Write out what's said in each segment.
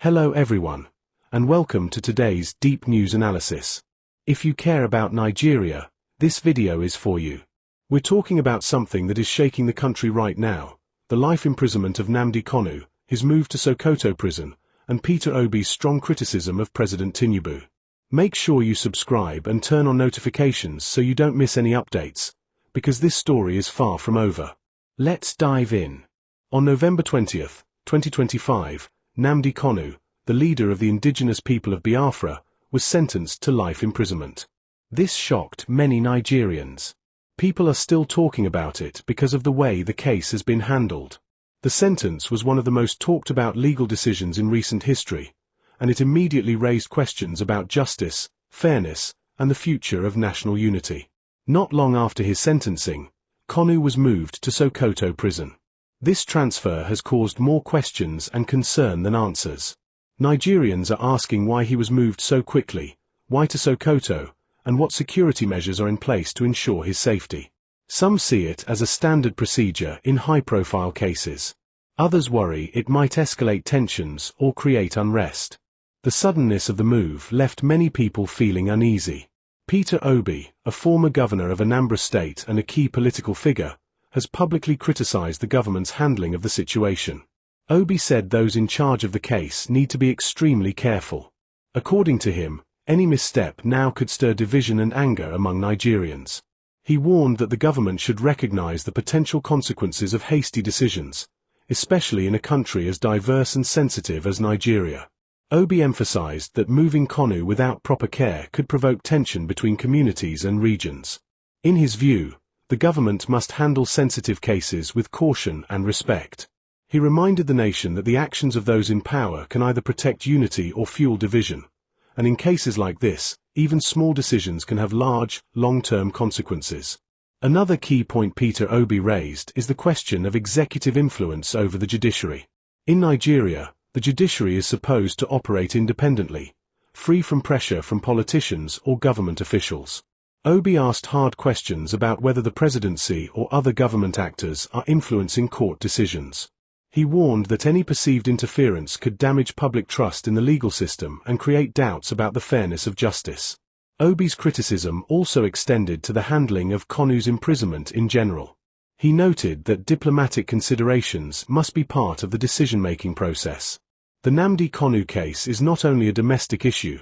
Hello everyone, and welcome to today's deep news analysis. If you care about Nigeria, this video is for you. We're talking about something that is shaking the country right now: the life imprisonment of Nnamdi Kanu, his move to Sokoto prison, and Peter Obi's strong criticism of President Tinubu. Make sure you subscribe and turn on notifications so you don't miss any updates, because this story is far from over. Let's dive in. On November 20th, 2025, Nnamdi Kanu, the leader of the indigenous people of Biafra, was sentenced to life imprisonment. This shocked many Nigerians. People are still talking about it because of the way the case has been handled. The sentence was one of the most talked about legal decisions in recent history, and it immediately raised questions about justice, fairness, and the future of national unity. Not long after his sentencing, Kanu was moved to Sokoto prison. This transfer has caused more questions and concern than answers. Nigerians are asking why he was moved so quickly, why to Sokoto, and what security measures are in place to ensure his safety. Some see it as a standard procedure in high-profile cases. Others worry it might escalate tensions or create unrest. The suddenness of the move left many people feeling uneasy. Peter Obi, a former governor of Anambra state and a key political figure, has publicly criticized the government's handling of the situation. Obi said those in charge of the case need to be extremely careful. According to him, any misstep now could stir division and anger among Nigerians. He warned that the government should recognize the potential consequences of hasty decisions, especially in a country as diverse and sensitive as Nigeria. Obi emphasized that moving Kanu without proper care could provoke tension between communities and regions. In his view, the government must handle sensitive cases with caution and respect. He reminded the nation that the actions of those in power can either protect unity or fuel division, and in cases like this, even small decisions can have large, long-term consequences. Another key point Peter Obi raised is the question of executive influence over the judiciary. In Nigeria, the judiciary is supposed to operate independently, free from pressure from politicians or government officials. Obi asked hard questions about whether the presidency or other government actors are influencing court decisions. He warned that any perceived interference could damage public trust in the legal system and create doubts about the fairness of justice. Obi's criticism also extended to the handling of Kanu's imprisonment in general. He noted that diplomatic considerations must be part of the decision-making process. The Nnamdi Kanu case is not only a domestic issue,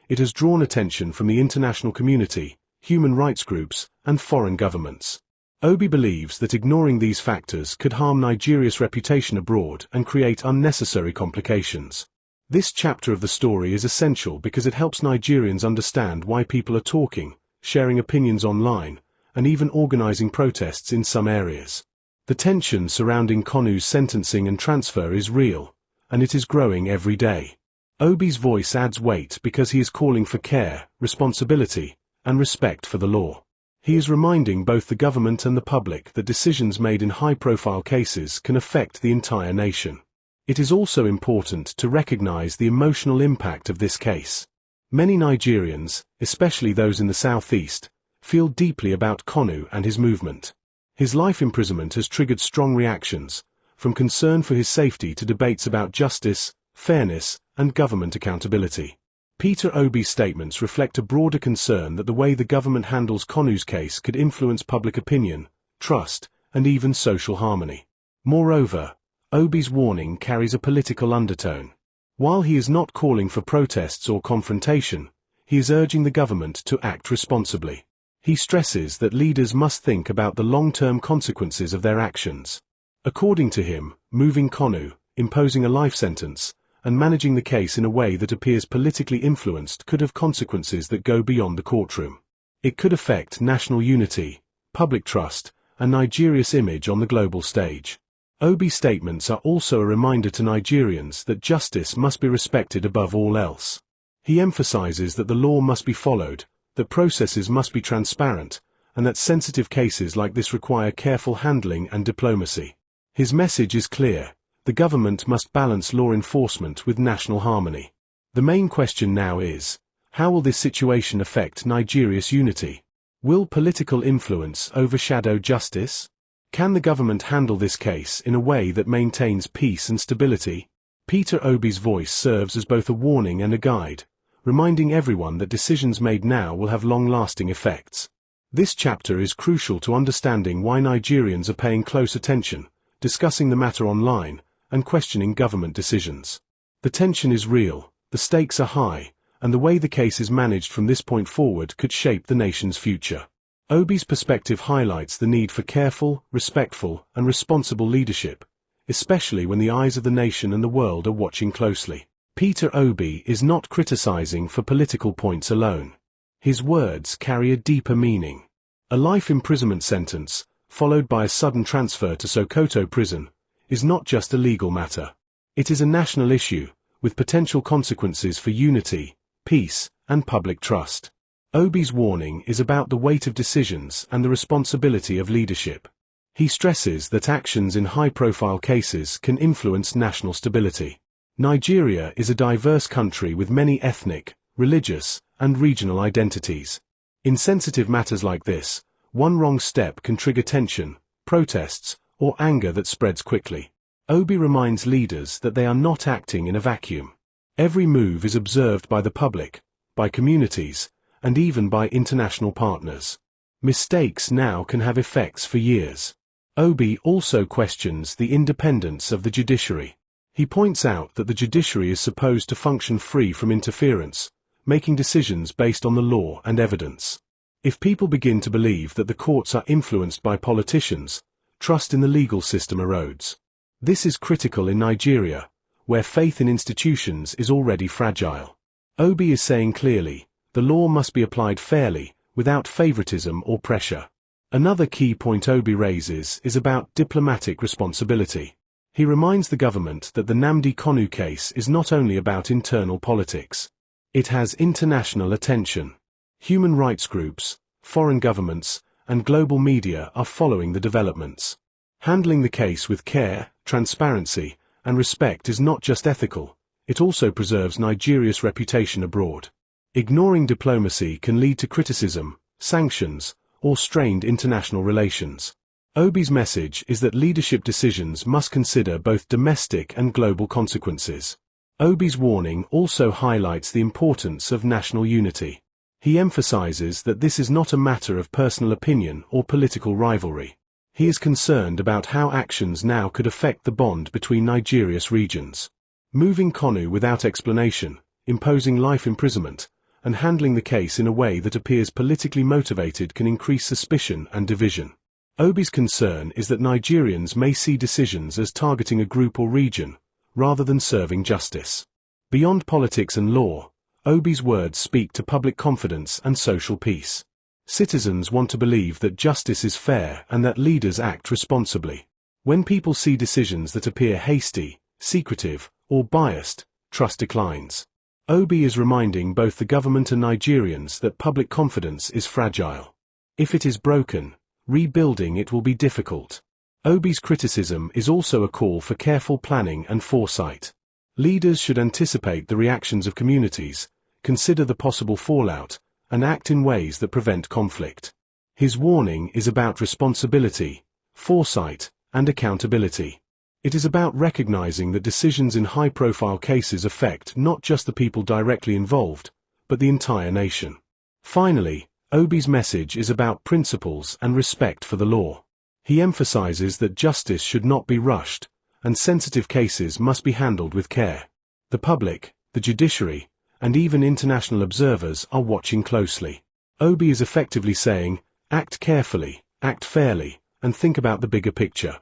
it has drawn attention from the international community, human rights groups, and foreign governments. Obi believes that ignoring these factors could harm Nigeria's reputation abroad and create unnecessary complications. This chapter of the story is essential because it helps Nigerians understand why people are talking, sharing opinions online, and even organizing protests in some areas. The tension surrounding Kanu's sentencing and transfer is real, and it is growing every day. Obi's voice adds weight because he is calling for care, responsibility, and respect for the law. He is reminding both the government and the public that decisions made in high-profile cases can affect the entire nation. It is also important to recognize the emotional impact of this case. Many Nigerians, especially those in the southeast, feel deeply about Kanu and his movement. His life imprisonment has triggered strong reactions, from concern for his safety to debates about justice, fairness, and government accountability. Peter Obi's statements reflect a broader concern that the way the government handles Kanu's case could influence public opinion, trust, and even social harmony. Moreover, Obi's warning carries a political undertone. While he is not calling for protests or confrontation, he is urging the government to act responsibly. He stresses that leaders must think about the long-term consequences of their actions. According to him, moving Kanu, imposing a life sentence, and managing the case in a way that appears politically influenced could have consequences that go beyond the courtroom. It could affect national unity, public trust, and Nigeria's image on the global stage. Obi's statements are also a reminder to Nigerians that justice must be respected above all else. He emphasizes that the law must be followed, that processes must be transparent, and that sensitive cases like this require careful handling and diplomacy. His message is clear: the government must balance law enforcement with national harmony. The main question now is, how will this situation affect Nigeria's unity? Will political influence overshadow justice? Can the government handle this case in a way that maintains peace and stability? Peter Obi's voice serves as both a warning and a guide, reminding everyone that decisions made now will have long-lasting effects. This chapter is crucial to understanding why Nigerians are paying close attention, discussing the matter online, and questioning government decisions. The tension is real, the stakes are high, and the way the case is managed from this point forward could shape the nation's future. Obi's perspective highlights the need for careful, respectful, and responsible leadership, especially when the eyes of the nation and the world are watching closely. Peter Obi is not criticizing for political points alone. His words carry a deeper meaning. A life imprisonment sentence, followed by a sudden transfer to Sokoto prison, is not just a legal matter. It is a national issue, with potential consequences for unity, peace, and public trust. Obi's warning is about the weight of decisions and the responsibility of leadership. He stresses that actions in high-profile cases can influence national stability. Nigeria is a diverse country with many ethnic, religious, and regional identities. In sensitive matters like this, one wrong step can trigger tension, protests, or anger that spreads quickly. Obi reminds leaders that they are not acting in a vacuum. Every move is observed by the public, by communities, and even by international partners. Mistakes now can have effects for years. Obi also questions the independence of the judiciary. He points out that the judiciary is supposed to function free from interference, making decisions based on the law and evidence. If people begin to believe that the courts are influenced by politicians, trust in the legal system erodes. This is critical in Nigeria, where faith in institutions is already fragile. Obi is saying clearly, the law must be applied fairly, without favoritism or pressure. Another key point Obi raises is about diplomatic responsibility. He reminds the government that the Nnamdi Kanu case is not only about internal politics. It has international attention. Human rights groups, foreign governments, and global media are following the developments. Handling the case with care, transparency, and respect is not just ethical, it also preserves Nigeria's reputation abroad. Ignoring diplomacy can lead to criticism, sanctions, or strained international relations. Obi's message is that leadership decisions must consider both domestic and global consequences. Obi's warning also highlights the importance of national unity. He emphasizes that this is not a matter of personal opinion or political rivalry. He is concerned about how actions now could affect the bond between Nigeria's regions. Moving Kanu without explanation, imposing life imprisonment, and handling the case in a way that appears politically motivated can increase suspicion and division. Obi's concern is that Nigerians may see decisions as targeting a group or region, rather than serving justice. Beyond politics and law, Obi's words speak to public confidence and social peace. Citizens want to believe that justice is fair and that leaders act responsibly. When people see decisions that appear hasty, secretive, or biased, trust declines. Obi is reminding both the government and Nigerians that public confidence is fragile. If it is broken, rebuilding it will be difficult. Obi's criticism is also a call for careful planning and foresight. Leaders should anticipate the reactions of communities, consider the possible fallout, and act in ways that prevent conflict. His warning is about responsibility, foresight, and accountability. It is about recognizing that decisions in high-profile cases affect not just the people directly involved, but the entire nation. Finally, Obi's message is about principles and respect for the law. He emphasizes that justice should not be rushed, and sensitive cases must be handled with care. The public, the judiciary, and even international observers are watching closely. Obi is effectively saying, act carefully, act fairly, and think about the bigger picture.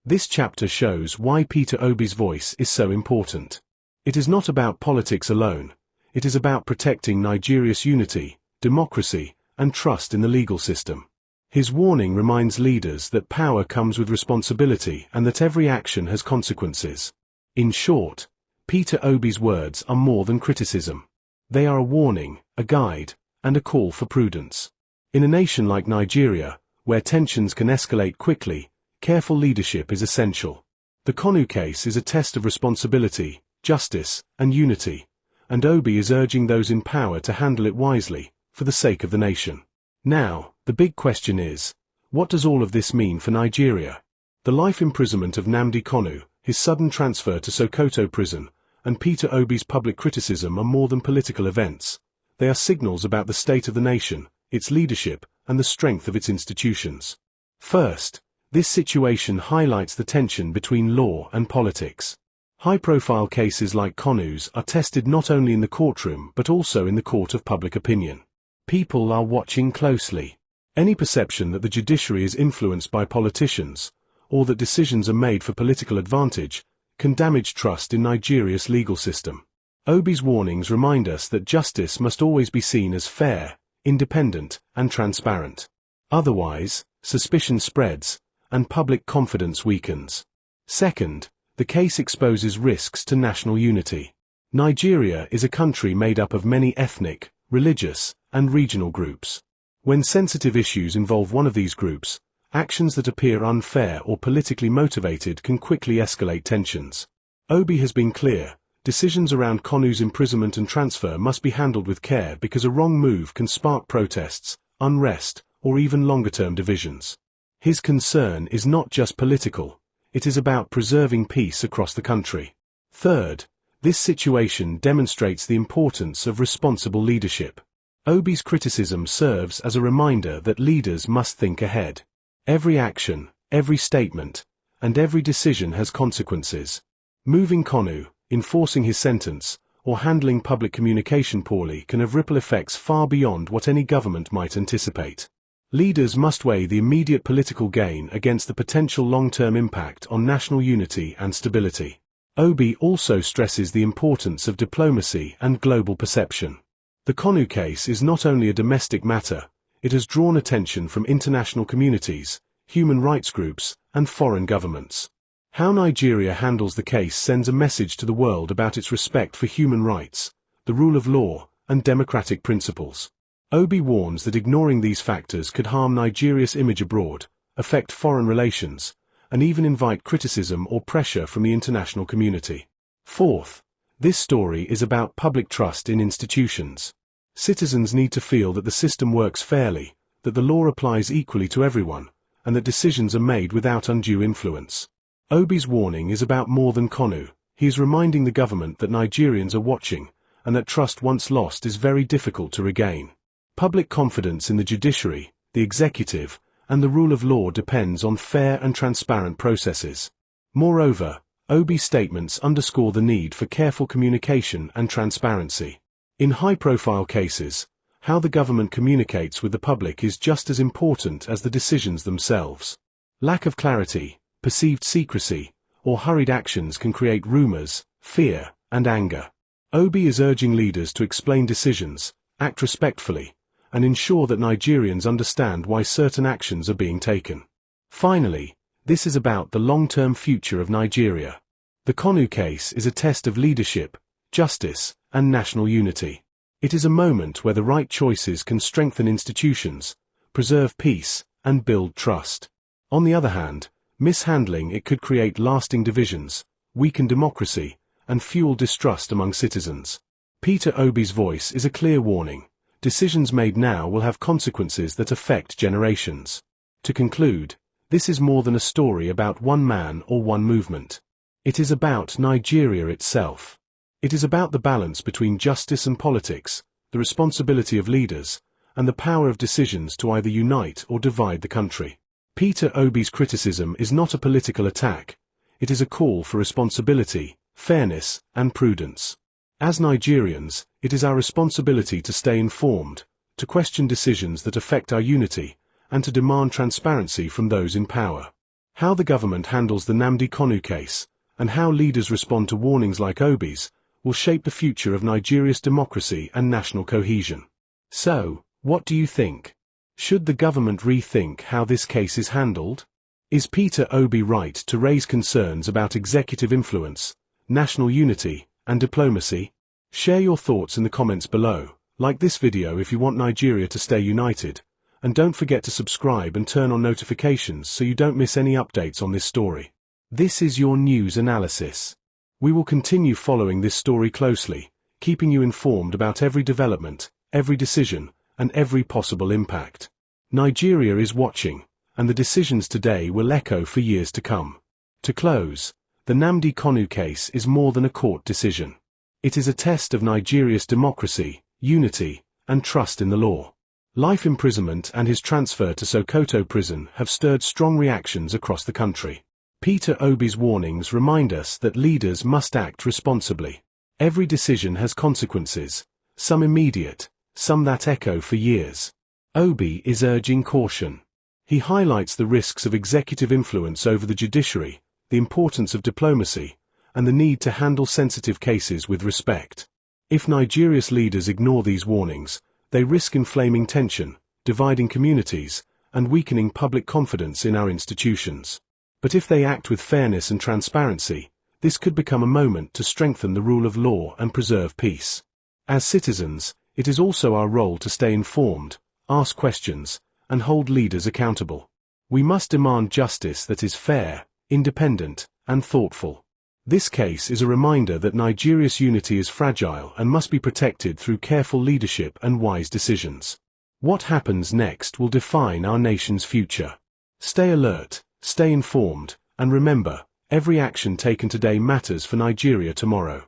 This chapter shows why Peter Obi's voice is so important. It is not about politics alone, it is about protecting Nigeria's unity, democracy, and trust in the legal system. His warning reminds leaders that power comes with responsibility and that every action has consequences. In short, Peter Obi's words are more than criticism. They are a warning, a guide, and a call for prudence. In a nation like Nigeria, where tensions can escalate quickly, careful leadership is essential. The Kanu case is a test of responsibility, justice, and unity, and Obi is urging those in power to handle it wisely, for the sake of the nation. Now, the big question is, what does all of this mean for Nigeria? The life imprisonment of Nnamdi Kanu, his sudden transfer to Sokoto prison, and Peter Obi's public criticism are more than political events. They are signals about the state of the nation, its leadership, and the strength of its institutions. First, this situation highlights the tension between law and politics. High-profile cases like Kanu's are tested not only in the courtroom but also in the court of public opinion. People are watching closely. Any perception that the judiciary is influenced by politicians, or that decisions are made for political advantage, can damage trust in Nigeria's legal system. Obi's warnings remind us that justice must always be seen as fair, independent, and transparent. Otherwise, suspicion spreads, and public confidence weakens. Second, the case exposes risks to national unity. Nigeria is a country made up of many ethnic, religious, and regional groups. When sensitive issues involve one of these groups, actions that appear unfair or politically motivated can quickly escalate tensions. Obi has been clear. Decisions around Kanu's imprisonment and transfer must be handled with care because a wrong move can spark protests, unrest, or even longer-term divisions. His concern is not just political, it is about preserving peace across the country. Third, this situation demonstrates the importance of responsible leadership. Obi's criticism serves as a reminder that leaders must think ahead. Every action, every statement, and every decision has consequences. Moving Kanu, enforcing his sentence, or handling public communication poorly can have ripple effects far beyond what any government might anticipate. Leaders must weigh the immediate political gain against the potential long-term impact on national unity and stability. Obi also stresses the importance of diplomacy and global perception. The Kanu case is not only a domestic matter, it has drawn attention from international communities, human rights groups, and foreign governments. How Nigeria handles the case sends a message to the world about its respect for human rights, the rule of law, and democratic principles. Obi warns that ignoring these factors could harm Nigeria's image abroad, affect foreign relations, and even invite criticism or pressure from the international community. Fourth, this story is about public trust in institutions. Citizens need to feel that the system works fairly, that the law applies equally to everyone, and that decisions are made without undue influence. Obi's warning is about more than Kanu. He is reminding the government that Nigerians are watching, and that trust once lost is very difficult to regain. Public confidence in the judiciary, the executive, and the rule of law depends on fair and transparent processes. Moreover, Obi's statements underscore the need for careful communication and transparency. In high-profile cases, how the government communicates with the public is just as important as the decisions themselves. Lack of clarity, perceived secrecy, or hurried actions can create rumors, fear, and anger. Obi is urging leaders to explain decisions, act respectfully, and ensure that Nigerians understand why certain actions are being taken. Finally, this is about the long-term future of Nigeria. The Kanu case is a test of leadership, justice, and national unity. It is a moment where the right choices can strengthen institutions, preserve peace, and build trust. On the other hand, mishandling it could create lasting divisions, weaken democracy, and fuel distrust among citizens. Peter Obi's voice is a clear warning. Decisions made now will have consequences that affect generations. To conclude, this is more than a story about one man or one movement. It is about Nigeria itself. It is about the balance between justice and politics, the responsibility of leaders, and the power of decisions to either unite or divide the country. Peter Obi's criticism is not a political attack. It is a call for responsibility, fairness, and prudence. As Nigerians, it is our responsibility to stay informed, to question decisions that affect our unity, and to demand transparency from those in power. How the government handles the Nnamdi Kanu case, and how leaders respond to warnings like Obi's, will shape the future of Nigeria's democracy and national cohesion. So, what do you think? Should the government rethink how this case is handled? Is Peter Obi right to raise concerns about executive influence, national unity, and diplomacy? Share your thoughts in the comments below. Like this video if you want Nigeria to stay united, and don't forget to subscribe and turn on notifications so you don't miss any updates on this story. This is your news analysis. We will continue following this story closely, keeping you informed about every development, every decision, and every possible impact. Nigeria is watching, and the decisions today will echo for years to come. To close, the Nnamdi Kanu case is more than a court decision. It is a test of Nigeria's democracy, unity, and trust in the law. Life imprisonment and his transfer to Sokoto prison have stirred strong reactions across the country. Peter Obi's warnings remind us that leaders must act responsibly. Every decision has consequences, some immediate, some that echo for years. Obi is urging caution. He highlights the risks of executive influence over the judiciary, the importance of diplomacy, and the need to handle sensitive cases with respect. If Nigeria's leaders ignore these warnings, they risk inflaming tension, dividing communities, and weakening public confidence in our institutions. But if they act with fairness and transparency, this could become a moment to strengthen the rule of law and preserve peace. As citizens, it is also our role to stay informed, ask questions, and hold leaders accountable. We must demand justice that is fair, independent, and thoughtful. This case is a reminder that Nigeria's unity is fragile and must be protected through careful leadership and wise decisions. What happens next will define our nation's future. Stay alert, stay informed, and remember, every action taken today matters for Nigeria tomorrow.